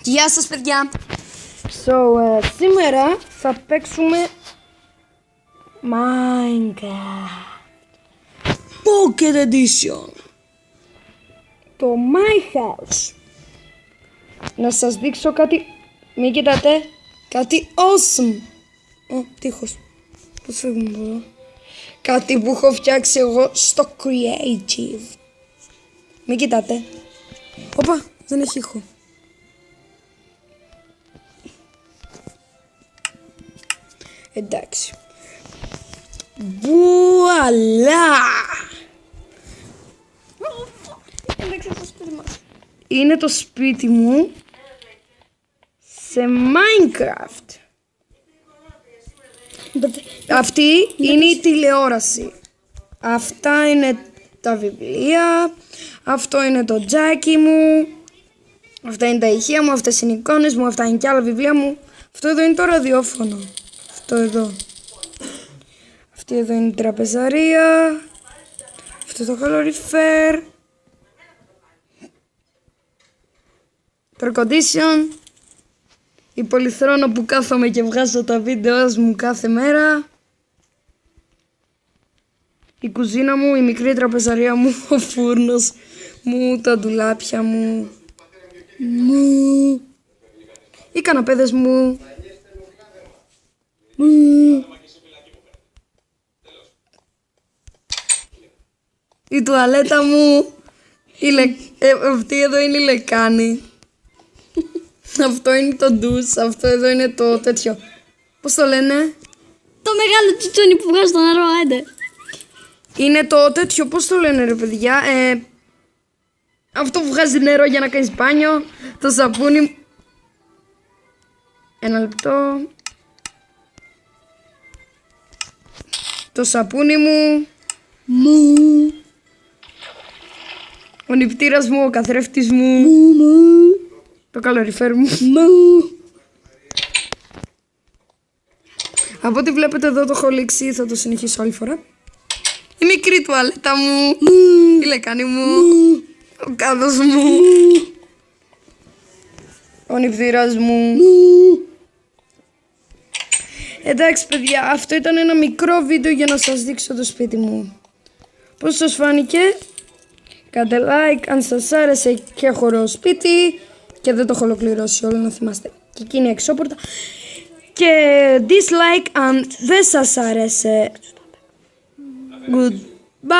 Γεια σας παιδιά. Σήμερα θα παίξουμε Minecraft Pocket Edition. το My House. Να σας δείξω κάτι. Μην κοιτάτε. Κάτι awesome. Τείχος. Πώς φύγουμε από εδώ. Κάτι που έχω φτιάξει εγώ στο Creative. Μην κοιτάτε. Όπα, δεν έχει ήχο. Εντάξει. Βουαλά! Είναι το σπίτι μου σε Minecraft. Αυτή είναι η τηλεόραση. Αυτά είναι τα βιβλία. Αυτό είναι το τζάκι μου. Αυτά είναι τα ηχεία μου. Αυτές είναι οι εικόνες μου. Αυτά είναι και άλλα βιβλία μου. Αυτό εδώ είναι το ραδιόφωνο. Αυτό εδώ. Αυτή εδώ είναι η τραπεζαρία. Αυτό το καλοριφέρ. Το air condition. Η πολυθρόνα που κάθομαι και βγάζω τα βίντεο μου κάθε μέρα. Η κουζίνα μου, η μικρή τραπεζαρία μου, ο φούρνος μου, τα ντουλάπια μου. Οι καναπέδες μου. Η τουαλέτα μου. Αυτή εδώ είναι η λεκάνη. Αυτό είναι το ντους. Αυτό εδώ είναι το τέτοιο. Πώς το λένε? Το μεγάλο τσουτσούνι που βγάζει το νερό, άντε. Είναι το τέτοιο, πώς το λένε ρε παιδιά. Αυτό που βγάζει νερό για να κάνεις μπάνιο. Το σαπούνι. Ένα λεπτό. Το σαπούνι μου. Ο νηπτήρας μου, ο καθρέφτης μου. Το καλοριφέρ μου. Από ό,τι βλέπετε εδώ το έχω λήξει, θα το συνεχίσω άλλη φορά. Η μικρή τουαλέτα μου. Η λεκάνη μου. Ο κάδος μου. Ο νηπτήρας μου. Εντάξει παιδιά, αυτό ήταν ένα μικρό βίντεο για να σας δείξω το σπίτι μου. Πώς σας φάνηκε? Κάντε like αν σας άρεσε και έχω ωραίο σπίτι. Και δεν το έχω ολοκληρώσει όλο, να θυμάστε. Και εκεί είναι η εξώπορτα. Και dislike αν δεν σας άρεσε. Goodbye.